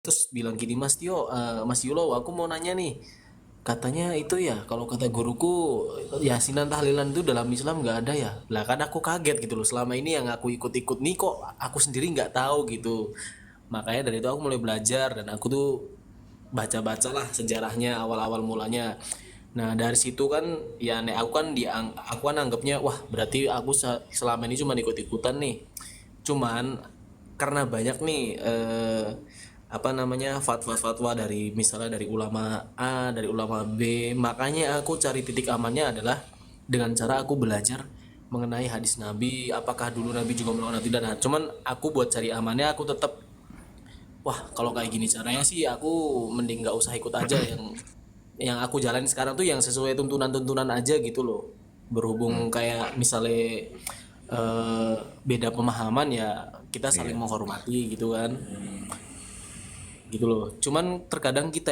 terus bilang gini, Mas Tio, Mas Yulo, aku mau nanya nih, katanya itu ya kalau kata guruku yasinan tahlilan itu dalam Islam nggak ada ya. Lah kan aku kaget gitu loh, selama ini yang aku ikut-ikut nih kok aku sendiri nggak tahu gitu. Makanya dari itu aku mulai belajar dan aku tuh baca-bacalah sejarahnya awal-awal mulanya. Nah dari situ kan ya nek aku kan anggapnya wah berarti aku selama ini cuma ikut-ikutan nih. Cuman karena banyak nih apa namanya fatwa-fatwa dari misalnya dari ulama A, dari ulama B, makanya aku cari titik amannya adalah dengan cara aku belajar mengenai hadis Nabi, apakah dulu Nabi juga melakukan itu dan nah, cuman aku buat cari amannya aku tetap wah kalau kayak gini caranya sih aku mending nggak usah ikut aja yang aku jalanin sekarang tuh yang sesuai tuntunan-tuntunan aja gitu loh. Berhubung kayak misalnya eh, beda pemahaman ya kita saling Iya. menghormati gitu kan. Gitu loh. Cuman terkadang kita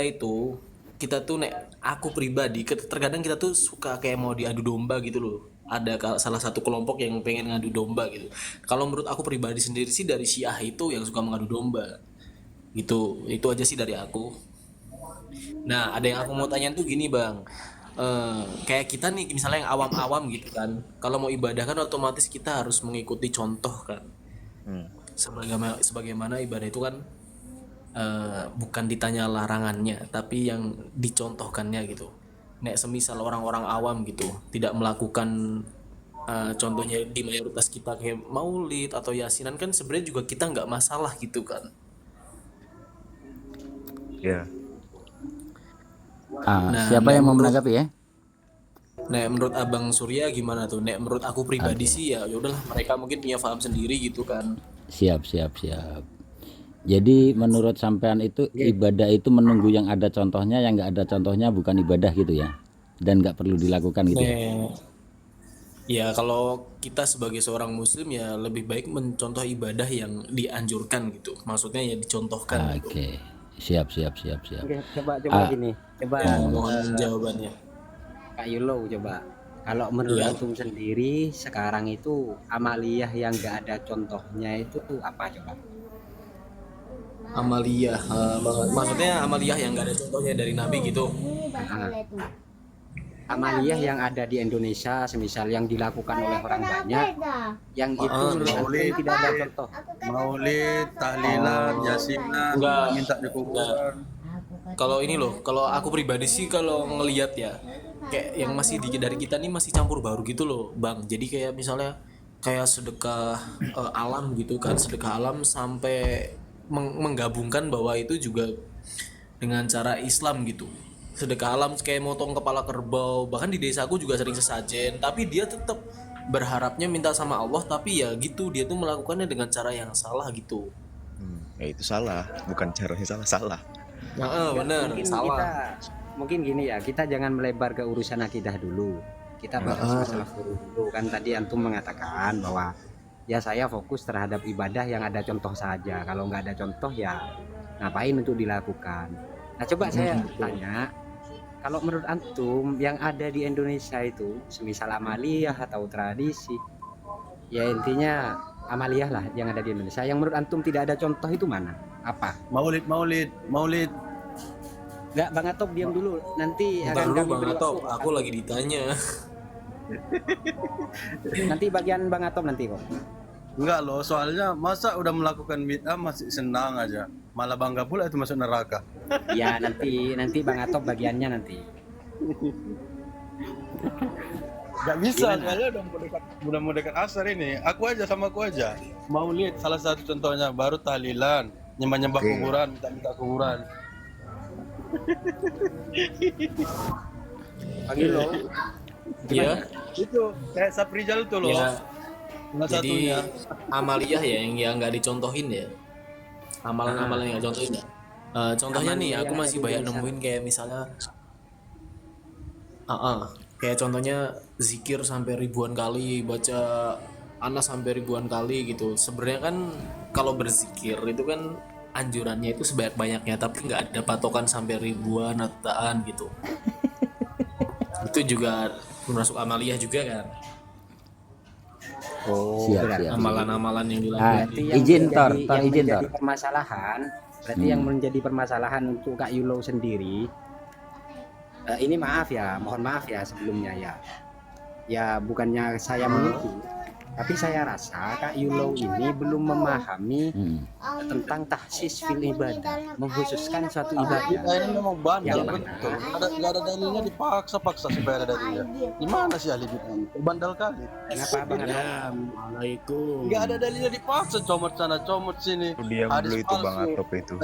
tuh nek aku pribadi terkadang kita tuh suka kayak mau diadu domba gitu loh. Ada salah satu kelompok yang pengen ngadu domba gitu. Kalau menurut aku pribadi sendiri sih dari Syiah itu yang suka mengadu domba. Gitu. Itu aja sih dari aku. Nah, ada yang aku mau tanya tuh gini, Bang. Kayak kita nih misalnya yang awam-awam gitu kan. Kalau mau ibadah kan otomatis kita harus mengikuti contoh kan. Hmm. Sebagaimana ibadah itu kan bukan ditanya larangannya, tapi yang dicontohkannya gitu. Nek semisal orang-orang awam gitu tidak melakukan contohnya di mayoritas kita kayak maulid atau yasinan kan sebenarnya juga kita nggak masalah gitu kan. Ya. Nah, Siapa yang mau menanggapi ya? menurut Abang Surya gimana tuh? Nek menurut aku pribadi Oke. sih ya udahlah mereka mungkin punya paham sendiri gitu kan. Siap, siap, siap. Jadi menurut sampean itu ibadah itu menunggu yang ada contohnya, yang nggak ada contohnya bukan ibadah gitu ya? Dan nggak perlu dilakukan gitu ya? Nek ya kalau kita sebagai seorang muslim ya lebih baik mencontoh ibadah yang dianjurkan gitu. Maksudnya ya dicontohkan gitu. Oke. Siap, siap, siap, siap. Oke, coba Ah, gini. Coba Ya, mohon jawabannya. Kak Yulo coba. Kalau menurut Iya, antum sendiri sekarang itu amaliyah yang nggak ada contohnya itu apa coba? Amaliyah. Maksudnya amaliyah yang gak ada contohnya dari Nabi gitu. Nah, amaliyah yang ada di Indonesia, semisal yang dilakukan oleh orang banyak, yang itu Heeh, menurut antum Maulid, tidak ada contoh. Maulid, tahlilan, oh, yasinan, enggak, minta di enggak. kuburan. Kalau ini loh, kalau aku pribadi sih kalau ngelihat ya, kayak yang masih dari kita nih masih campur baru gitu loh, Bang. Jadi kayak misalnya kayak sedekah alam gitu kan, sedekah alam sampai menggabungkan bahwa itu juga dengan cara Islam gitu. Sedekah alam kayak motong kepala kerbau, bahkan di desaku juga sering sesajen, tapi dia tetap berharapnya minta sama Allah, tapi ya gitu dia tuh melakukannya dengan cara yang salah gitu. Ya itu salah, bukan caranya salah, salah. Nah, Enggak, bener, mungkin salah. kita mungkin gini ya, kita jangan melebar ke urusan akidah dulu. Kita bahas masalah guru dulu. Kan tadi antum mengatakan bahwa ya saya fokus terhadap ibadah yang ada contoh saja. Kalau nggak ada contoh ya ngapain untuk dilakukan. Nah, coba saya tanya, kalau menurut antum yang ada di Indonesia itu semisal amaliyah atau tradisi, ya intinya amaliyah lah yang ada di Indonesia. Yang menurut antum tidak ada contoh itu mana? Apa? Maulid, maulid, maulid. Nggak, Bang Atop diam dulu. Nanti Bentar akan dulu kami Bang beri waktu Atop, Bang aku Atop. lagi ditanya. Nanti bagian Bang Atop nanti kok. Enggak loh, soalnya masa udah melakukan bid'ah masih senang aja. Malah bangga pula itu masuk neraka. Ya nanti Bang Atop bagiannya nanti. Gak bisa, Gimana? soalnya udah mau dekat asar ini. Aku aja sama aku aja. Maulid salah satu contohnya, baru tahlilan, nyembah-nyembah Oke. kuburan, minta-minta kuburan. Bang Yulo, Iya, gimana? Itu kayak Saprijal tuh loh, ya. salah satunya. Jadi amaliyah ya yang nggak dicontohin ya. Ah, Amalan-amalan yang nggak contohin ya. Contohnya nih, amaliyah aku yang ada masih di banyak Indonesia. nemuin kayak misalnya, kayak contohnya zikir sampai ribuan kali, baca anas sampai ribuan kali gitu. Sebenarnya kan kalau berzikir itu kan anjurannya itu sebanyak-banyaknya, tapi nggak ada patokan sampai ribuan atau jutaan gitu. Itu juga termasuk amaliyah juga kan. Oh, siap, siap, berarti siap. Amalan-amalan yang Ah, dilakukan berarti di yang izin menjadi Tor yang izin menjadi Tor. permasalahan Berarti yang menjadi permasalahan untuk Kak Yulo sendiri, ini maaf ya, mohon maaf ya sebelumnya ya. Ya bukannya saya menuduh, tapi saya rasa Kak Yulo ini belum memahami tentang tahsis fil ibadah, mengkhususkan suatu Kita ibadah. ini memang bandel Yang betul. Nggak ada dalilnya dipaksa-paksa supaya ada dalilnya. Gimana sih ahli bid'ah ini? Bandel kali. Kenapa Bang Anam? Assalamualaikum. Nggak ada dalilnya dipaksa, comot sana, comot sini. Diam dulu itu Bang palsu. Atop itu.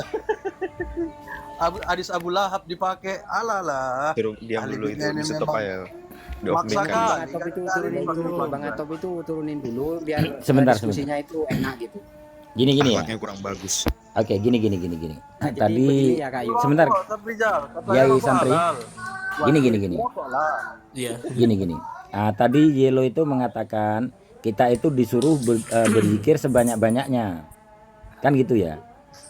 Hadis Abu Lahab dipakai, alalah. Suruh diam Ahli dulu itu, bid'ah ini di stop memang aja. maksa Diopinikan. kali. Bang Atop itu turunin dulu, Bang Atop itu turunin dulu biar Sebentar, diskusinya itu enak gitu. Gini ya. Akhlaknya kurang bagus. Oke, gini. Nah, jadi Tadi begini ya Kak Yulo. sebentar. Oh, tapi Jal, katanya Yai rokok Santri. halal. Gini. Rokok lah. Iya. Gini. Tadi Yelo itu mengatakan kita itu disuruh berzikir sebanyak-banyaknya. Kan gitu ya.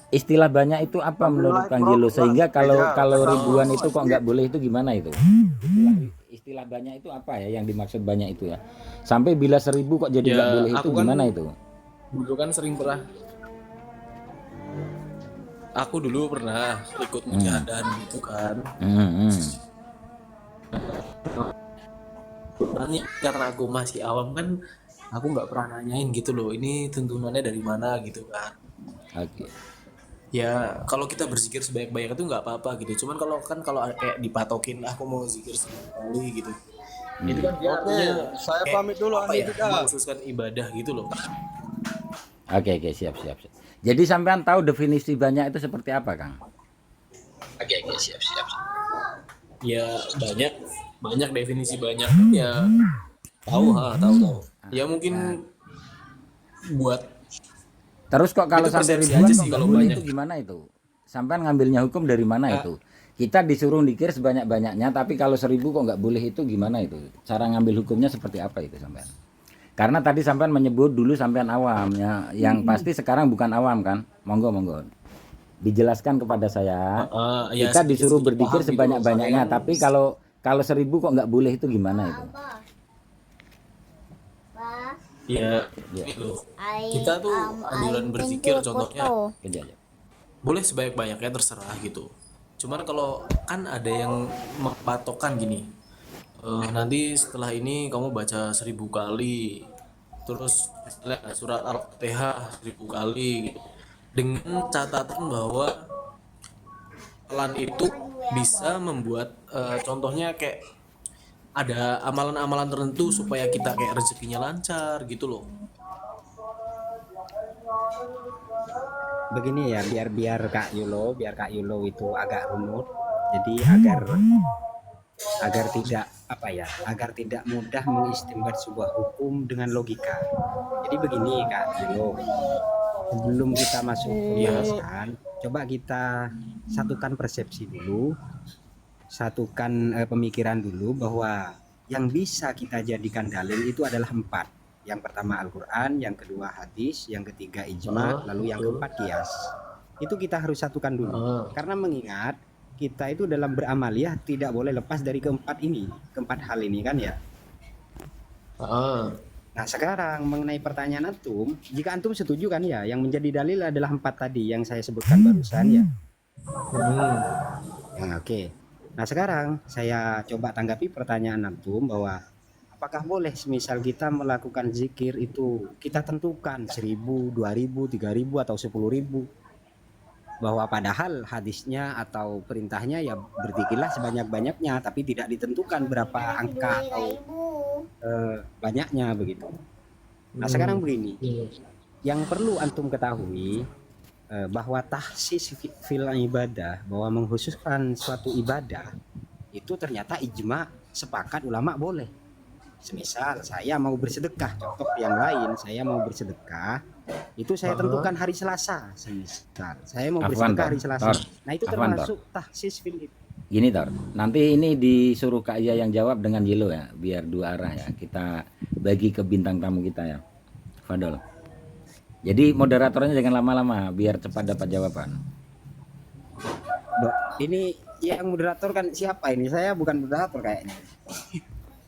Istilah banyak itu apa menurut Kang Yelo, sehingga kalau ribuan itu kok nggak boleh, itu gimana itu? Istilah banyak itu apa ya yang dimaksud banyak itu ya? Sampai bila 1000 kok jadi Ya, nggak boleh, itu aku kan gimana itu? Dulu kan sering pernah. Aku dulu pernah ikut mujahadan gitu kan. Nanti karena aku masih awam kan, aku nggak pernah nanyain gitu loh. Ini tuntunannya dari mana gitu kan. Oke. Ya kalau kita berzikir sebanyak-banyak itu nggak apa-apa gitu. Cuman kalau kayak dipatokin aku mau zikir 1000 kali gitu. Itu kan dia Oke, artinya saya kayak pamit dulu apa ahli ya? bid'ah. Mengkhususkan ibadah gitu loh. Oke, siap. Jadi sampean tahu definisi banyak itu seperti apa, Kang? Oke, siap. Ya banyak definisi banyak ya. Tahu. Ya mungkin buat Terus kok kalau Itu sampai persepsi ribuan aja kok sih nggak kalau boleh, banyak. itu gimana itu? Sampean ngambilnya hukum dari mana itu? Kita disuruh dikir sebanyak-banyaknya, tapi kalau 1000 kok nggak boleh, itu gimana itu? Cara ngambil hukumnya seperti apa itu sampean? Karena tadi sampean menyebut dulu sampean awam ya, yang pasti sekarang bukan awam kan? Monggo. Dijelaskan kepada saya. Ya, Kita disuruh sedikit berdikir paham gitu loh, sebanyak-banyaknya, soalnya tapi kalau 1000 kok nggak boleh, itu gimana itu? ya gitu. Kita tuh anjuran berzikir contohnya Kerja aja. boleh sebanyak-banyaknya terserah gitu. Cuman kalau kan ada yang mempatokkan gini, nanti setelah ini kamu baca 1000 kali, terus misalnya surat Al-Fatihah 1000 kali gitu, dengan catatan bahwa pelan itu bisa membuat contohnya kayak ada amalan-amalan tertentu supaya kita kayak rezekinya lancar gitu loh. Begini ya, biar Kak Yulo itu agak runut. Jadi agar tidak mudah mengistimbat sebuah hukum dengan logika. Jadi begini Kak Yulo, sebelum kita masuk pembahasan, coba kita satukan persepsi dulu, satukan pemikiran dulu bahwa yang bisa kita jadikan dalil itu adalah 4. Yang pertama Al-Quran, yang kedua hadis, yang ketiga ijma, lalu yang keempat qiyas. Itu kita harus satukan dulu. Karena mengingat kita itu dalam beramaliyah tidak boleh lepas dari keempat hal ini kan ya. Nah sekarang mengenai pertanyaan antum, jika antum setuju kan ya, yang menjadi dalil adalah 4 tadi yang saya sebutkan barusan ya. Oke. Nah sekarang saya coba tanggapi pertanyaan antum bahwa apakah boleh semisal kita melakukan zikir itu kita tentukan 1000, 2000, 3000 atau 10.000, bahwa padahal hadisnya atau perintahnya ya berzikirlah sebanyak-banyaknya, tapi tidak ditentukan berapa angka atau banyaknya begitu. Nah sekarang begini, yang perlu antum ketahui bahwa tahsis fil ibadah, bahwa mengkhususkan suatu ibadah itu ternyata ijma, sepakat ulama boleh. Semisal saya mau bersedekah, contoh yang lain, saya mau bersedekah, itu saya tentukan hari Selasa. Semisal saya mau bersedekah hari Selasa, nah itu termasuk tahsis fil. Gini Tor, nanti ini disuruh Kak Iya yang jawab dengan Yelo ya, biar dua arah ya. Kita bagi ke bintang tamu kita ya, Fadol. Jadi moderatornya jangan lama-lama, biar cepat dapat jawaban. Ini yang moderator kan siapa ini? Saya bukan moderator kayaknya.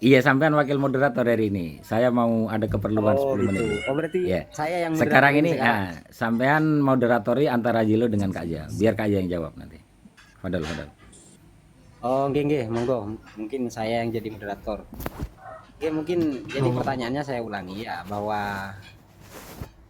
Iya, sampean wakil moderator hari ini. Saya mau ada keperluan 10 menit. gitu. Oh berarti Ya. saya yang Sekarang moderatorin ini sekarang. sampean moderatori antara Jilo dengan Kak Ja. Biar Kak Ja yang jawab nanti. Fadal. Oh nggih, monggo. Mungkin saya yang jadi moderator. Oke, mungkin jadi pertanyaannya saya ulangi ya, bahwa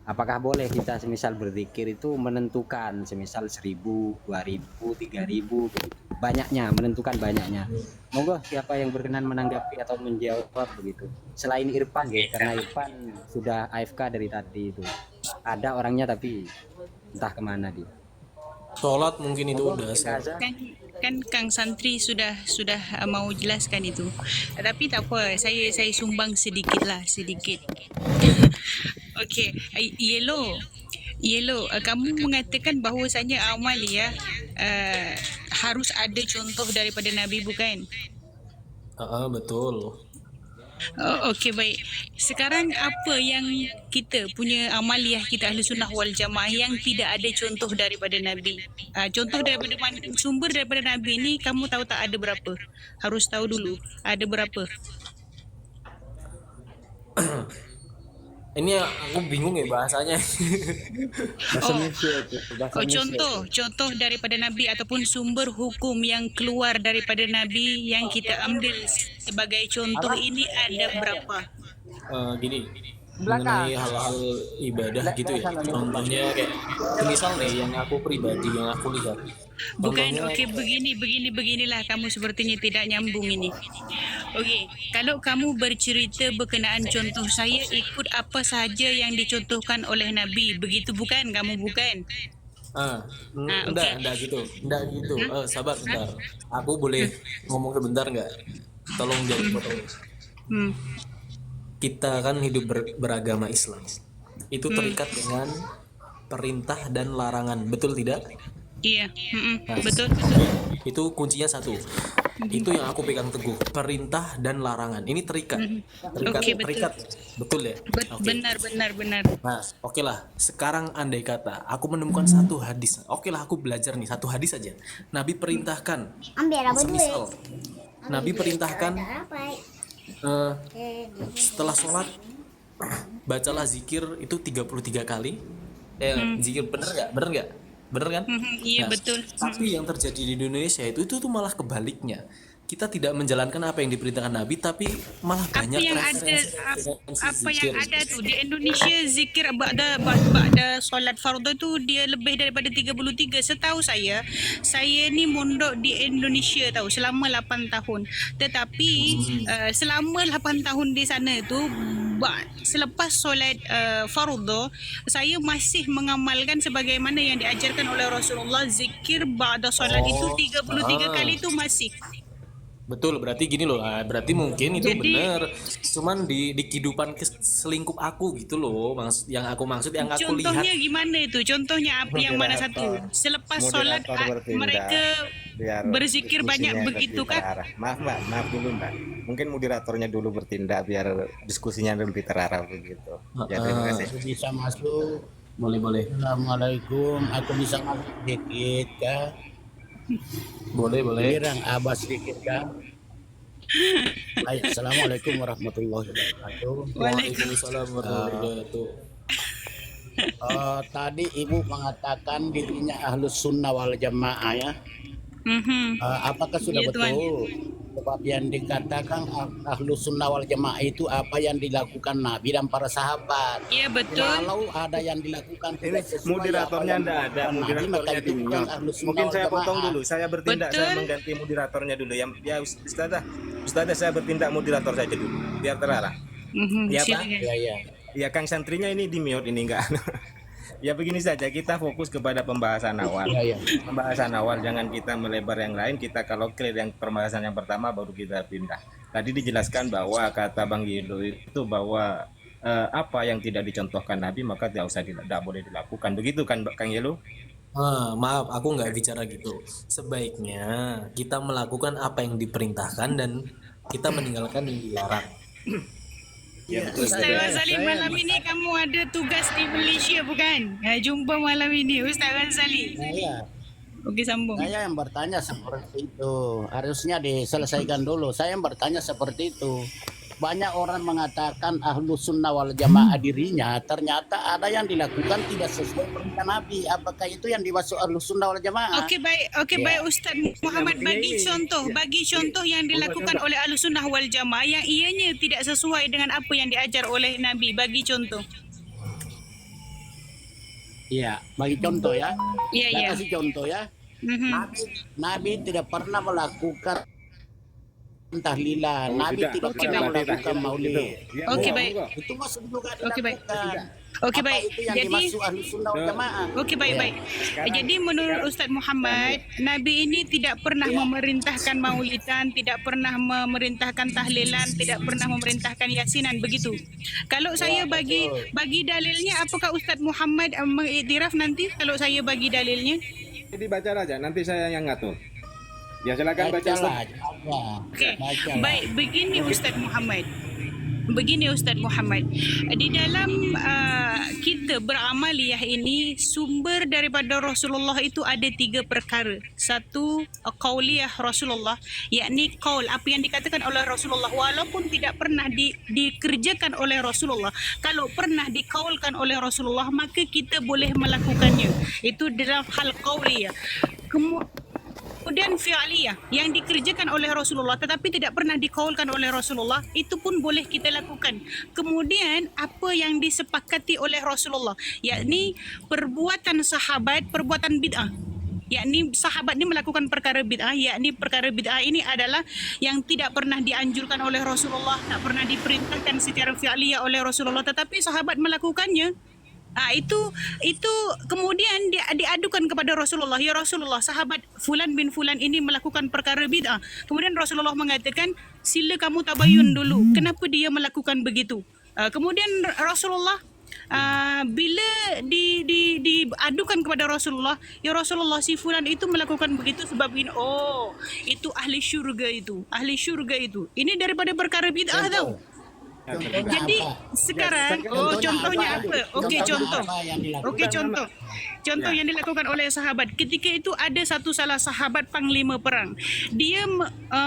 apakah boleh kita semisal berzikir itu menentukan semisal 1000, 2000, 3000 begitu. Banyaknya, menentukan banyaknya. Monggo siapa yang berkenan menanggapi atau menjawab begitu. Selain Irfan ya, karena Irfan sudah AFK dari tadi itu. Ada orangnya tapi entah kemana dia. Sholat mungkin itu udah. Gaza. kan Kang Santri sudah mau jelaskan itu. Tapi tak apa, saya sumbang sedikit lah, sedikit. Okey, Yellow, kamu mengatakan bahawasanya amal ya harus ada contoh daripada Nabi, bukan? Betul. Oh, okey, baik. Sekarang apa yang kita punya amaliyah kita Ahli Sunnah wal Jamaah yang tidak ada contoh daripada Nabi? Contoh daripada sumber daripada Nabi ni kamu tahu tak ada berapa? Harus tahu dulu ada berapa. Ini aku bingung ya bahasanya. Contoh daripada Nabi ataupun sumber hukum yang keluar daripada Nabi yang kita ambil sebagai contoh ini ada berapa? Gini, mengenai hal-hal ibadah gitu ya. Contohnya kayak misal nih yang aku pribadi yang aku lihat. Bukan, Contohnya, okey, beginilah kamu sepertinya tidak nyambung ini. Okey, kalau kamu bercerita berkenaan contoh, saya ikut apa sahaja yang dicontohkan oleh Nabi. Begitu bukan? Kamu bukan? enggak gitu. Sabar sebentar. Aku boleh ngomong sebentar nggak? Tolong jangan potong. Hmm. Kita kan hidup beragama Islam. Itu terikat dengan perintah dan larangan, betul tidak? Iya, betul. Itu kuncinya satu. Itu yang aku pegang teguh, perintah dan larangan. Ini terikat. Okey, betul. Terikat. Betul ya? Oke. Benar. Nah, oke lah. Sekarang andai kata aku menemukan satu hadis. Oke lah, aku belajar nih satu hadis saja. Nabi perintahkan. Semisal Nabi perintahkan setelah sholat bacalah zikir itu 33 kali. Zikir bener nggak? Bener kan? Iya, Nah, betul. tapi yang terjadi di Indonesia itu tuh malah kebaliknya. Kita tidak menjalankan apa yang diperintahkan Nabi, tapi malah banyak Apa yang zikir. ada tuh di Indonesia, zikir ba'da solat fardu tu dia lebih daripada 33. Setahu saya ni mondok di Indonesia tahu selama 8 tahun. Tetapi selama 8 tahun di sana tu selepas solat fardu, saya masih mengamalkan sebagaimana yang diajarkan oleh Rasulullah. Zikir ba'da solat itu 33 kali itu masih. Betul, berarti gini loh. Berarti mungkin itu Jadi- benar. Cuman di kehidupan selingkup aku gitu loh. Yang aku maksud, yang aku lihat. Contohnya gimana itu? Contohnya apa yang mana satu? Selepas solat mereka berzikir banyak begitu kan? Maaf dulu Mbak. Mungkin moderatornya dulu bertindak biar diskusinya lebih terarah begitu. Ya terima kasih. Bisa masuk. Boleh. Assalamualaikum. Aku bisa masuk sedikit kah? Boleh. Girang abah sedikit kah? Baik, Assalamualaikum warahmatullahi wabarakatuh. Waalaikumsalam warahmatullahi wabarakatuh. Tadi ibu mengatakan dirinya ahlus sunnah wal jamaah ya. Apakah sudah Ya, Tuan. betul? Sebab yang dikatakan ahlus sunnah wal jamaah itu apa yang dilakukan Nabi dan para sahabat. Iya, betul. Kalau ada yang dilakukan Ini tidak sesuai moderatornya apa yang enggak ada, dilakukan Nabi, moderatornya maka itu bukan dinyot. ahlus sunnah Mungkin wal saya potong jamaah. dulu, saya bertindak, saya Betul. mengganti moderatornya dulu. Ya Ustazah saya bertindak moderator saja dulu, biar terarah. Ya, Pak? Silakan. Ya. Ya Kang Santrinya ini di mute ini enggak. Ya begini saja, kita fokus kepada pembahasan awal. Ya. Pembahasan awal, jangan kita melebar yang lain. Kita kalau clear yang pembahasan yang pertama baru kita pindah. Tadi dijelaskan bahwa kata Bang Yelo itu bahwa apa yang tidak dicontohkan Nabi maka tidak boleh dilakukan. Begitu kan Kang Yelo? Maaf, aku nggak bicara gitu. Sebaiknya kita melakukan apa yang diperintahkan dan kita meninggalkan yang dilarang. Ustaz Razali, malam ini kamu ada tugas di Malaysia bukan? Jumpa malam ini Ustaz Razali. Ya. Oke, sambung. Saya yang bertanya seperti itu. Harusnya diselesaikan dulu. Saya yang bertanya seperti itu. Banyak orang mengatakan Ahlus Sunnah wal Jamaah dirinya, ternyata ada yang dilakukan tidak sesuai perintah Nabi. Apakah itu yang dimaksud Ahlus Sunnah wal Jamaah? Okey, baik Ustaz Muhammad, bagi contoh yang dilakukan oleh Ahlussunnah wal Jamaah yang ianya tidak sesuai dengan apa yang diajar oleh Nabi. Bagi contoh. Iya, bagi contoh ya. Ya, Saya ya. kasih contoh ya. Mhm. Nabi tidak pernah melakukan tahlilan. Nabi tidak. tidak Okey, pernah baik. melakukan maulid. Okey, baik. Itu masuk juga Okey, baik. dilakukan. Okey, Apa baik. itu yang Jadi dimaksud Ahlus Sunnah wal Jamaah? Okey, baik. Jadi menurut Ustaz Muhammad, Nabi ini tidak pernah memerintahkan maulidan, tidak pernah memerintahkan tahlilan, tidak pernah memerintahkan yasinan, begitu. Kalau saya bagi dalilnya, apakah Ustaz Muhammad mengiktiraf nanti kalau saya bagi dalilnya? Jadi baca aja, nanti saya yang ngatur. Ya silakan baca. Bacalah. Okey. Bacalah. Baik, begini Ustaz Muhammad. Di dalam kita beramaliyah ini, sumber daripada Rasulullah itu ada 3 perkara. Satu, qauliyah Rasulullah, yakni qaul, apa yang dikatakan oleh Rasulullah walaupun tidak pernah dikerjakan oleh Rasulullah. Kalau pernah dikaulkan oleh Rasulullah, maka kita boleh melakukannya. Itu dalam hal qauliyah. Kemudian fi'liyah yang dikerjakan oleh Rasulullah tetapi tidak pernah dikaulkan oleh Rasulullah, itu pun boleh kita lakukan. Kemudian apa yang disepakati oleh Rasulullah, yakni perbuatan sahabat, perbuatan bid'ah. Yakni sahabat ni melakukan perkara bid'ah, yakni perkara bid'ah ini adalah yang tidak pernah dianjurkan oleh Rasulullah, tak pernah diperintahkan secara fi'liyah oleh Rasulullah tetapi sahabat melakukannya. Itu kemudian diadukan kepada Rasulullah. Ya Rasulullah, sahabat Fulan bin Fulan ini melakukan perkara bid'ah. Kemudian Rasulullah mengatakan, sila kamu tabayun dulu, kenapa dia melakukan begitu. Kemudian Rasulullah bila diadukan kepada Rasulullah, ya Rasulullah, si Fulan itu melakukan begitu sebab ini. Oh, itu ahli syurga itu. Ini daripada perkara bid'ah tau. Jadi sekarang, contohnya apa? Contoh yang dilakukan oleh sahabat. Ketika itu ada salah sahabat panglima perang. Dia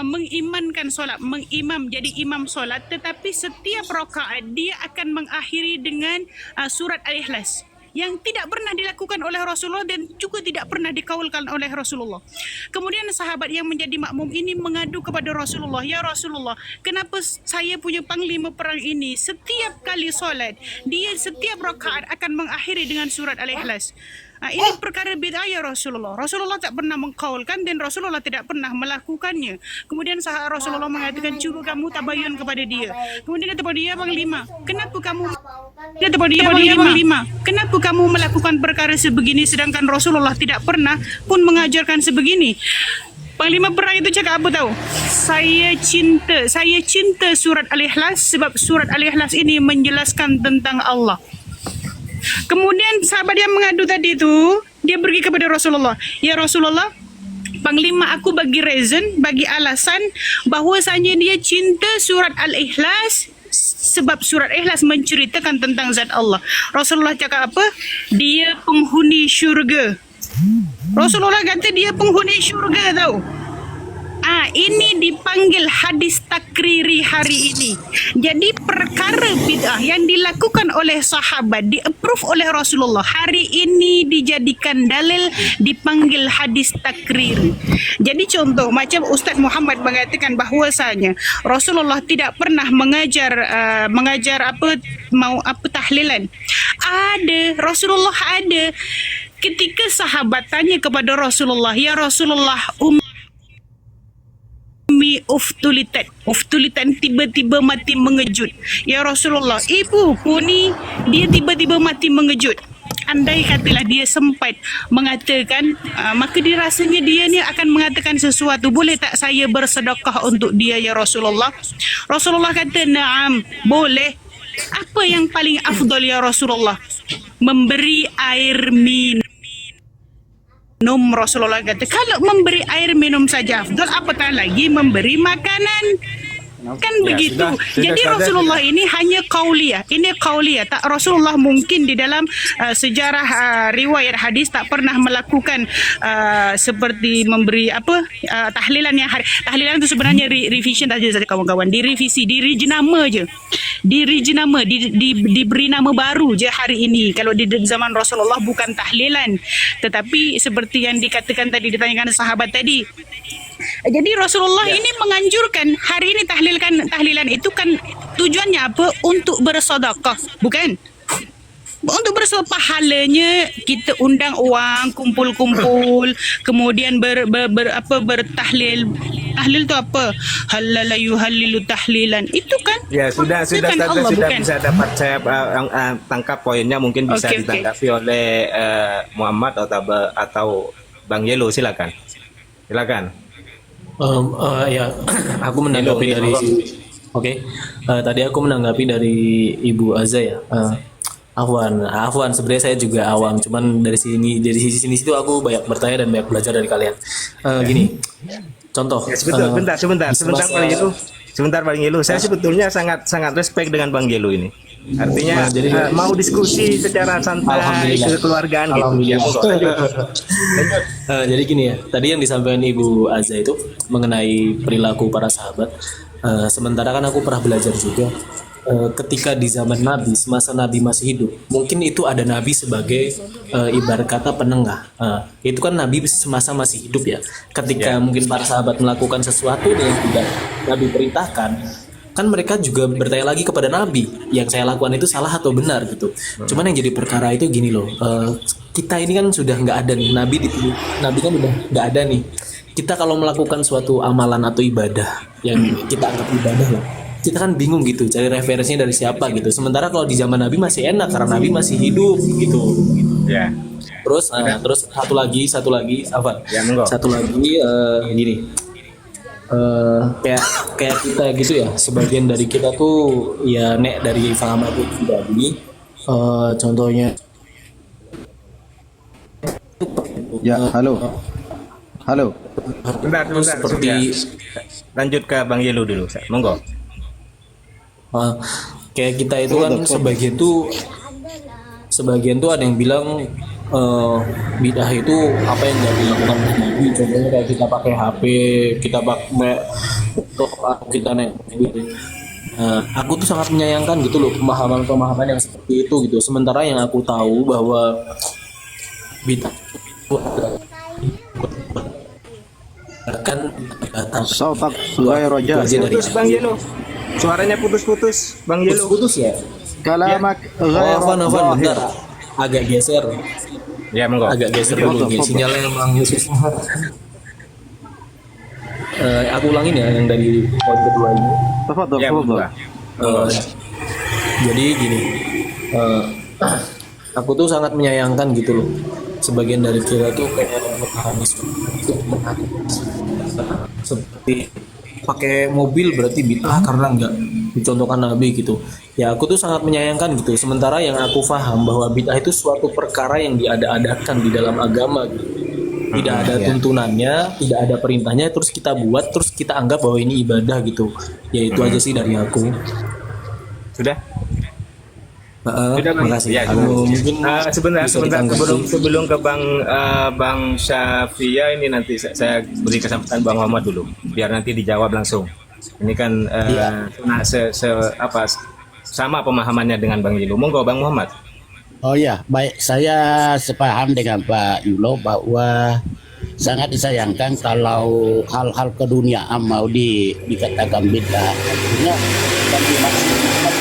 mengimankan solat, mengimam, jadi imam solat, tetapi setiap rakaat dia akan mengakhiri dengan surat Al-Ikhlas, yang tidak pernah dilakukan oleh Rasulullah dan juga tidak pernah dikaulkan oleh Rasulullah. Kemudian sahabat yang menjadi makmum ini mengadu kepada Rasulullah, ya Rasulullah, kenapa saya punya panglima perang ini setiap kali solat, dia setiap rakaat akan mengakhiri dengan surat Al-Ikhlas. Ini perkara bid'ah ya Rasulullah. Rasulullah tak pernah mengkaulkan dan Rasulullah tidak pernah melakukannya. Kemudian Rasulullah mengatakan, cuba kamu tabayun kepada dia. Kemudian kata dia, panglima, kenapa kamu melakukan perkara sebegini sedangkan Rasulullah tidak pernah pun mengajarkan sebegini. Panglima perang itu cakap apa tahu? Saya cinta surat Al-Ikhlas sebab surat Al-Ikhlas ini menjelaskan tentang Allah. Kemudian sahabat yang mengadu tadi itu, dia pergi kepada Rasulullah. Ya Rasulullah, panglima aku bagi alasan bahwasanya dia cinta surat Al-Ikhlas sebab surat Ikhlas menceritakan tentang zat Allah. Rasulullah cakap apa? Dia penghuni syurga. Rasulullah kata dia penghuni syurga tau. Ini dipanggil hadis takriri hari ini. Jadi perkara bid'ah yang dilakukan oleh sahabat, di-approve oleh Rasulullah, hari ini dijadikan dalil, dipanggil hadis takriri. Jadi contoh macam Ustaz Muhammad mengatakan bahwasanya Rasulullah tidak pernah mengajar tahlilan. Rasulullah ada. Ketika sahabat tanya kepada Rasulullah, ya Rasulullah, uftulitan tiba-tiba mati mengejut. Ya Rasulullah, ibuku ni dia tiba-tiba mati mengejut. Andai katalah dia sempat mengatakan, maka dirasanya dia ni akan mengatakan sesuatu. Boleh tak saya bersedekah untuk dia ya Rasulullah? Rasulullah kata, na'am, boleh. Apa yang paling afdal ya Rasulullah? Memberi air minum. Rasulullah kata, kalau memberi air minum saja afdal, apatah lagi memberi makanan. Kan Ya, begitu. sudah, Jadi Ustazah, Rasulullah ini hanya qauliyah. Ini qauliyah. Tak Rasulullah mungkin di dalam sejarah riwayat hadis tak pernah melakukan seperti memberi tahlilan yang tahlilan itu sebenarnya revision tadi kawan-kawan. Direvisi, diri jenama je. Diri jenama, diberi nama baru je hari ini. Kalau di zaman Rasulullah bukan tahlilan, tetapi seperti yang dikatakan tadi, ditanyakan sahabat tadi. Jadi Rasulullah ini menganjurkan hari ini tahlilan itu kan tujuannya apa? Untuk bersedekah, bukan? Untuk bersedekah, pahalanya kita undang uang, kumpul-kumpul, kemudian bertahlil. Tahlil itu apa? Halala yuhallilu tahlilan. Itu kan? Ya sudah kan Ustazah Allah, sudah bukan? bisa dapat saya tangkap poinnya, mungkin bisa Oke. ditanggapi oleh Muhammad atau Bang Yelo, silakan. Ya, aku menanggapi Yelo, dari monggo. oke. Tadi aku menanggapi dari Ibu Aza ya. Afwan, sebenarnya saya juga awam, cuman dari sisi sini situ aku banyak bertanya dan banyak belajar dari kalian. Gini, contoh. Ya, sebentar Bang Yelo. Sebentar Bang Yelo, saya sebetulnya sangat respect dengan Bang Yelo ini. Artinya mau diskusi secara santai Alhamdulillah. kekeluargaan gitu. Ya, monggo, lanjut. Jadi gini ya, tadi yang disampaikan Ibu Aza itu mengenai perilaku para sahabat. Sementara kan aku pernah belajar juga ketika di zaman Nabi, semasa Nabi masih hidup, mungkin itu ada Nabi sebagai ibarat kata penengah. Itu kan Nabi semasa masih hidup ya. Ketika mungkin para sahabat melakukan sesuatu yang tidak Nabi perintahkan, kan mereka juga bertanya lagi kepada Nabi, yang saya lakukan itu salah atau benar gitu. Cuman yang jadi perkara itu gini loh, kita ini kan sudah nggak ada nih, Nabi kan udah nggak ada nih. Kita kalau melakukan suatu amalan atau ibadah yang kita anggap ibadah lah, kita kan bingung gitu cari referensinya dari siapa gitu. Sementara kalau di zaman Nabi masih enak karena Nabi masih hidup gitu. Ya. Terus satu lagi apa? Ya, monggo. Satu lagi gini. Kayak kita gitu ya, sebagian dari kita tuh ya dari paham aku pribadi, contohnya Ya, halo. Bentar, seperti lanjut ke Bang Yelo dulu, monggo. kayak kita itu kan sebagian tuh ada yang bilang bidah itu apa yang nggak dilakukan Nabi. Contohnya kayak kita pakai HP, kita pakai kita gitu. Aku tuh sangat menyayangkan gitu loh pemahaman yang seperti itu gitu. Sementara yang aku tahu bahwa bidah itu kan Sautak Ghairu Roja. Putus Bang Yelo. Suaranya putus-putus Bang Yelo. putus ya. Kalamak Ghairu Afwan, bentar. Zahir. Agak geser. Ya, monggo. Agak geser dulu nih, sinyalnya emang susah. Aku ulangin ya yang dari poin kedua ini. Tafadhol, Ya, monggo. tafadhol. Jadi gini, aku tuh sangat menyayangkan gitu loh. Sebagian dari kita tuh kayak memahami seperti pakai mobil berarti bid'ah karena nggak dicontohkan Nabi gitu. Ya aku tuh sangat menyayangkan gitu. Sementara yang aku paham bahwa bid'ah itu suatu perkara yang diada-adakan di dalam agama gitu. Tidak ada tuntunannya, tidak ada perintahnya, terus kita buat, terus kita anggap bahwa ini ibadah gitu. Ya itu aja sih dari aku. Sudah? Makasih. Ya, Mungkin sebentar bisa ditanggapi. sebelum ke Bang Syafia ini nanti saya beri kesempatan Bang Muhammad dulu biar nanti dijawab langsung. Ini kan sama pemahamannya dengan Bang Yelo. Monggo Bang Muhammad. Oh ya, baik. Saya sepaham dengan Pak Yulo bahwa sangat disayangkan kalau hal-hal keduniaan mau dikatakan bid'ah. Artinya bukan dimaksudkan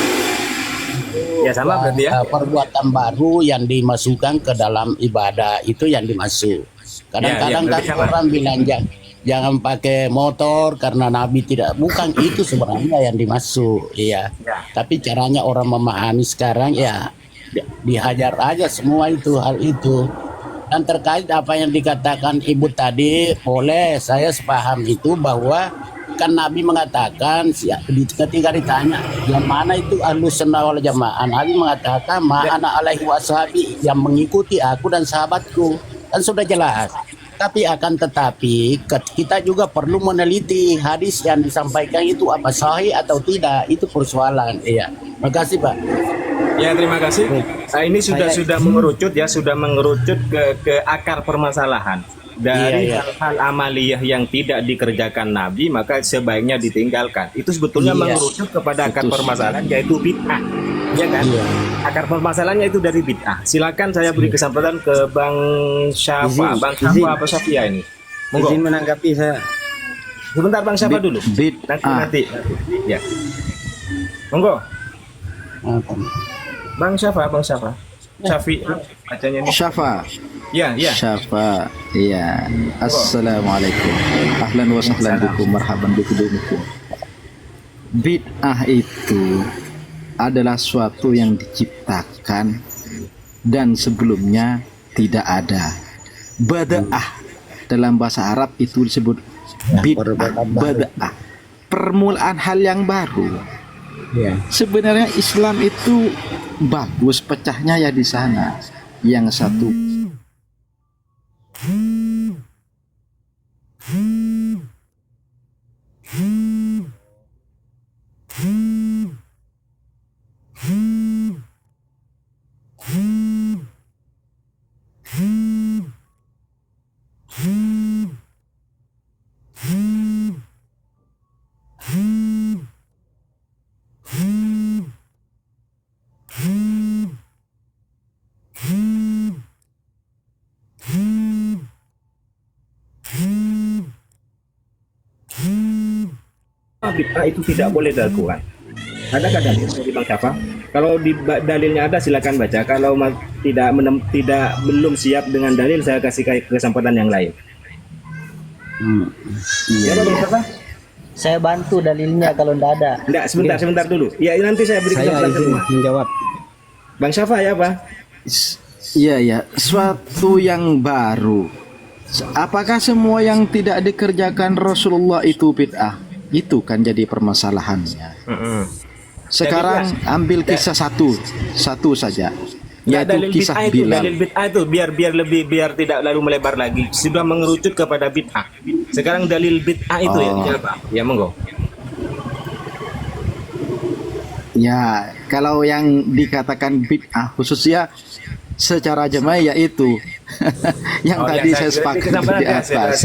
Ya sama berarti ya. perbuatan baru yang dimasukkan ke dalam ibadah itu yang dimaksud. Kadang-kadang Ya, kan sama. orang bilang jangan pakai motor karena Nabi tidak, bukan itu sebenarnya yang dimaksud. Iya. Tapi caranya orang memahami sekarang ya dihajar aja semua itu hal itu. Dan terkait apa yang dikatakan Ibu tadi, boleh saya sepaham itu bahwa kan Nabi mengatakan ketika ditanya yang mana itu Ahlus Sunnah wal Jamaah, Nabi mengatakan ma'ana alaihi washabi, yang mengikuti aku dan sahabatku. Kan sudah jelas. Tapi akan tetapi kita juga perlu meneliti hadis yang disampaikan itu apa sahih atau tidak, itu persoalan. Iya. Makasih Pak. Ya, terima kasih. Nah, ini sudah mengerucut ya, sudah mengerucut ke akar permasalahan. Dari hal-hal amaliyah yang tidak dikerjakan Nabi, maka sebaiknya ditinggalkan. Itu sebetulnya mengerucut kepada akar permasalahan, yaitu bid'ah. Ya kan? Akar permasalahannya itu dari bid'ah. Silakan saya beri kesempatan ke Bang Syafa. Bang Syafa apa Syafia ini? Monggo. Izin menanggapi saya. Sebentar Bang Syafa dulu. Nanti. Ya. Monggo. Bang Syafa. Syafi bacanya ini. Syafa. Ya. Syafa. Iya. Assalamualaikum. Ahlan wa sahlan bikum, marhaban bikum. Bid'ah itu adalah suatu yang diciptakan dan sebelumnya tidak ada. Bada'ah dalam bahasa Arab itu disebut bid'ah. Bada'ah, permulaan hal yang baru. Sebenarnya Islam itu bagus, pecahnya ya di sana. Yang satu bid'ah itu tidak boleh dilakukan. Adakah dalil dari Bang Syafa? Kalau di dalilnya ada silakan baca. Kalau belum siap dengan dalil, saya kasih kesempatan yang lain. Ya Bang Syafa? Saya bantu dalilnya kalau tidak ada. Enggak, sebentar dulu. Ya nanti saya beri kesempatan semua. Menjawab. Bang Syafa ya Pak? iya, suatu yang baru. Apakah semua yang tidak dikerjakan Rasulullah itu bid'ah? Itu kan jadi permasalahannya. Sekarang ambil kisah satu saja. Yaitu kisah Bilal. Dalil bid'ah itu biar tidak lalu melebar lagi. Sudah mengerucut kepada bid'ah. Sekarang dalil bid'ah itu ya Pak. Ya monggo. Ya, kalau yang dikatakan bid'ah khususnya secara jemaah yaitu yang tadi saya sepakat di atas.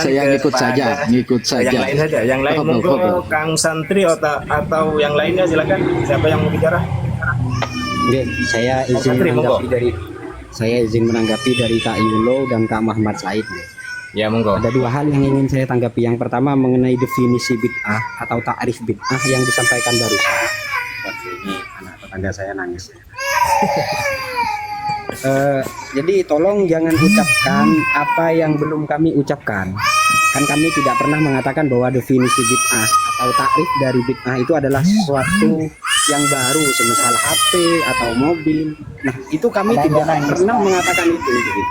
Saya ngikut saja. Yang lain monggo Kang Santri atau yang lainnya silakan. Siapa yang mau bicara? Oke, saya izin menanggapi dari Kak Yulo dan Kak Muhammad Said. Ya monggo. Ada dua hal yang ingin saya tanggapi. Yang pertama mengenai definisi bid'ah atau ta'rif bid'ah yang disampaikan barusan. Ini anak tetangga saya nangis. Jadi tolong jangan ucapkan apa yang belum kami ucapkan. Kan kami tidak pernah mengatakan bahwa definisi bid'ah atau takrif dari bid'ah itu adalah sesuatu yang baru, semisal HP atau mobil. Nah, itu kami tidak pernah mengatakan itu. Gitu.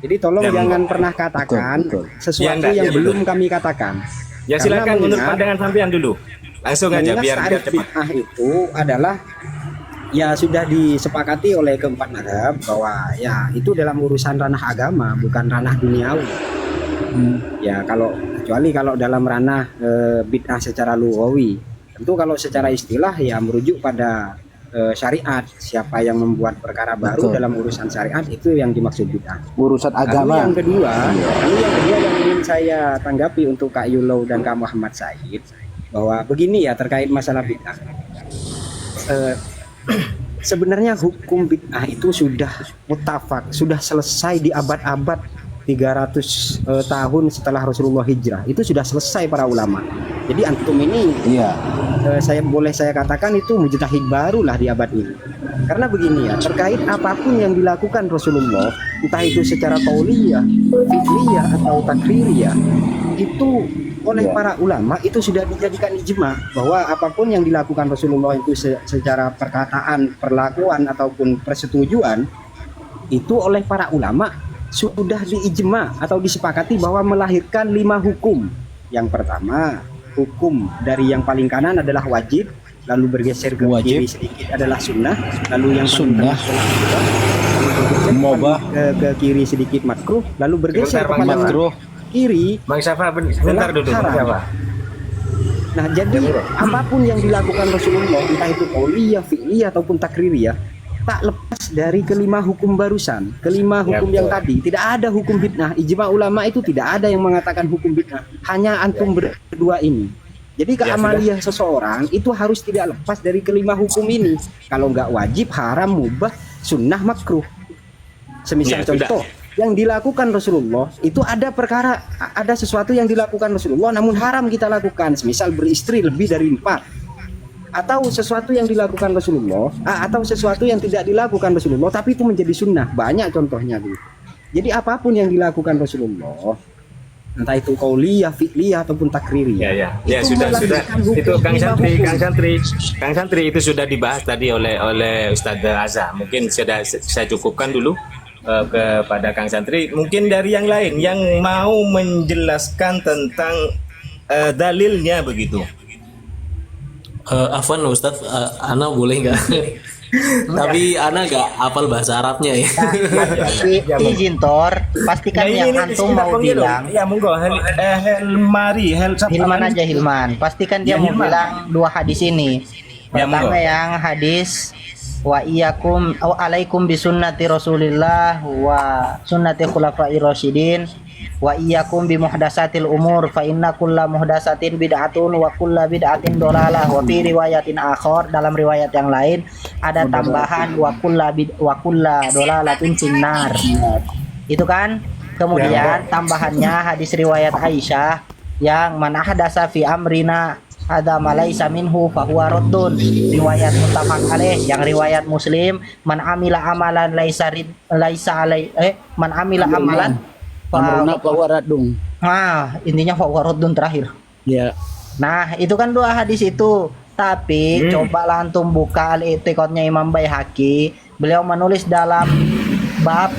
Jadi tolong jangan pernah katakan sesuatu yang belum kami katakan. Ya silakan menurut pandangan sampean dulu. Langsung aja biar cepat. Bid'ah itu adalah ya sudah disepakati oleh keempat mazhab bahwa ya itu dalam urusan ranah agama, bukan ranah duniawi. Ya kecuali kalau dalam ranah bid'ah secara lughawi. Tentu kalau secara istilah ya merujuk pada syariat. Siapa yang membuat perkara baru dalam urusan syariat itu yang dimaksud bid'ah. Urusan agama. Lalu yang kedua yang ingin saya tanggapi untuk Kak Yulo dan Kak Muhammad Said bahwa begini ya terkait masalah bid'ah. Sebenarnya hukum bid'ah itu sudah mutafak, sudah selesai di abad-abad 300 tahun setelah Rasulullah hijrah. Itu sudah selesai para ulama. Jadi antum ini saya katakan itu mujtahid barulah di abad ini. Karena begini ya, terkait apapun yang dilakukan Rasulullah, entah itu secara qauliyah, fi'liyah atau takririyah, itu oleh para ulama itu sudah dijadikan ijma bahwa apapun yang dilakukan Rasulullah itu secara perkataan, perlakuan ataupun persetujuan itu oleh para ulama sudah diijma atau disepakati bahwa melahirkan 5 hukum. Yang pertama, hukum dari yang paling kanan adalah wajib, lalu bergeser ke kiri sedikit adalah sunnah, lalu yang paling tengah Mubah ke kiri sedikit makruh, lalu bergeser Sebentar, Bang kepada Makruh. kiri. Bang Syafa, bentar dulu, Bang haram. Syafa. Nah, jadi apapun yang dilakukan Rasulullah, entah itu qauliyah, fi'liyah ataupun takririyah, tak lepas dari kelima hukum barusan, kelima hukum yang tadi. Tidak ada hukum bid'ah. Ijma ulama itu tidak ada yang mengatakan hukum bid'ah. Hanya antum berdua ini. Jadi keamalian seseorang itu harus tidak lepas dari kelima hukum ini. Kalau nggak wajib, haram, mubah, sunnah, makruh. Semisal contoh, yang dilakukan Rasulullah itu ada perkara, ada sesuatu yang dilakukan Rasulullah namun haram kita lakukan. Semisal beristri lebih dari 4. Atau sesuatu yang dilakukan Rasulullah, atau sesuatu yang tidak dilakukan Rasulullah tapi itu menjadi sunnah. Banyak contohnya gitu. Jadi apapun yang dilakukan Rasulullah, entah itu qauliyah, fi'liyah ataupun takririyah. Ya sudah. Itu Kang Santri itu sudah dibahas tadi oleh Ustadz Azza. Mungkin sudah saya cukupkan dulu kepada Kang Santri. Mungkin dari yang lain yang mau menjelaskan tentang dalilnya begitu. Afwan Ustadz, Ana boleh nggak? Tapi Ana nggak hafal bahasa Arabnya ya. Tapi izin Tor, pastikan yang antum mau bilang. Ya monggo, Hilman aja Hilman. Pastikan dia mau bilang 2 hadis ini. Pertama yang hadis wa iyyakum aw alaikum bi sunnati Rasulillah wa sunnati khulafa'ir rasyidin wa iyyakum bi muhdatsatil umur fa inna kulla muhdatsatin bid'atun wa kulla bid'atin dhalalah. Wa fi riwayatin akhar, dalam riwayat yang lain ada tambahan wa kulla dhalalatin finnar. Itu kan. Kemudian tambahannya hadis riwayat Aisyah yang man ahdatsa fi amrina ada malaisa minhu fahuwa raddun, riwayat muttafaq alaih. Yang riwayat Muslim, man amila amalan man amila amalan fahuwa raddun. Nah, intinya fahuwa raddun terakhir. Ya. Nah, itu kan 2 hadis itu. Tapi cobalah antum buka al-i'tiqadnya Imam Baihaqi. Beliau menulis dalam bab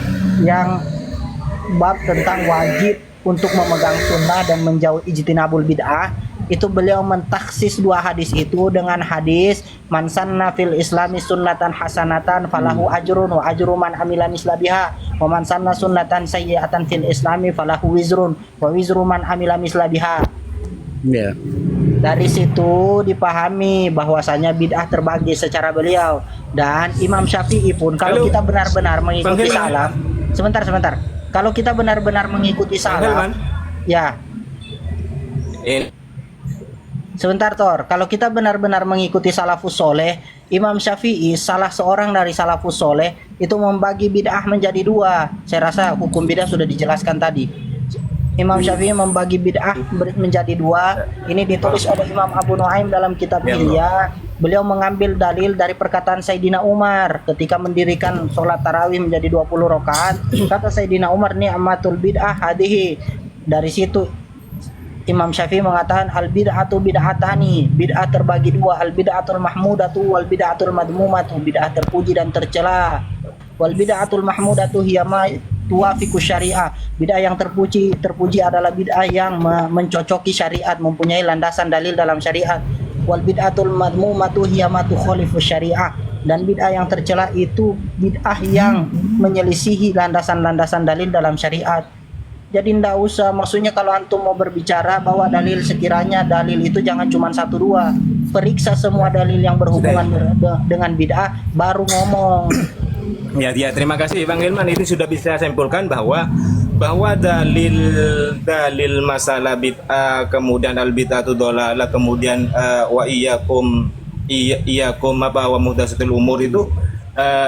tentang wajib untuk memegang sunnah dan menjauh ijtinabul bid'ah. Itu beliau mentaksis 2 hadis itu dengan hadis man sanna fil islami sunnatan hasanatan falahu ajrun wa ajru man amila misla biha wa man sanna sunnatan sayyi'atan fil islami falahu wizrun wa wizru man amila misla biha. Ya. Dari situ dipahami bahwasanya bid'ah terbagi secara beliau. Dan Imam Syafi'i pun kalau kita benar-benar mengikuti salaf, sebentar. Kalau kita benar-benar mengikuti salaf, ya. Sebentar Tor, kalau kita benar-benar mengikuti salafus soleh, Imam Syafi'i salah seorang dari salafus soleh itu membagi bid'ah menjadi 2. Saya rasa hukum bid'ah sudah dijelaskan tadi. Imam Syafi'i membagi bid'ah menjadi 2. Ini ditulis oleh Imam Abu Nuaim dalam kitab Hilyah. Beliau mengambil dalil dari perkataan Sayyidina Umar ketika mendirikan sholat tarawih menjadi 20 rakaat. Kata Sayyidina Umar, ni'matul bid'ah hadihi. Dari situ Imam Syafi'i mengatakan al bid'atu bid'atani, bid'ah terbagi 2, al bid'atul mahmudatu wal bid'atul madmumatu, bid'ah terpuji dan tercela. Wal bid'atul mahmudatu hiya ma tuwafiqu syariah, bid'ah yang terpuji adalah bid'ah yang mencocoki syariat, mempunyai landasan dalil dalam syariat. Wal bid'atul madmumatu hiya ma tukhalifu syariah, dan bid'ah yang tercela itu bid'ah yang menyelisihi landasan-landasan dalil dalam syariat. Jadi ndak usah, maksudnya kalau antum mau berbicara bahwa dalil, sekiranya dalil itu jangan cuma 1-2, periksa semua dalil yang berhubungan dengan bid'ah baru ngomong. Ya, terima kasih Bang Hilman. Itu sudah bisa simpulkan bahwa dalil masalah bid'ah, kemudian al bid'atu dhalalah, kemudian wa iyyakum wa muhdatsatil umur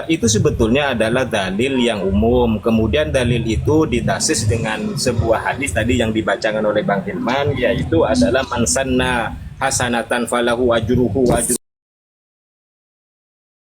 itu sebetulnya adalah dalil yang umum. Kemudian dalil itu ditasis dengan sebuah hadis tadi yang dibacakan oleh Bang Hilman, yaitu adalah man sanna hasanatan falahu ajruhu wa ajru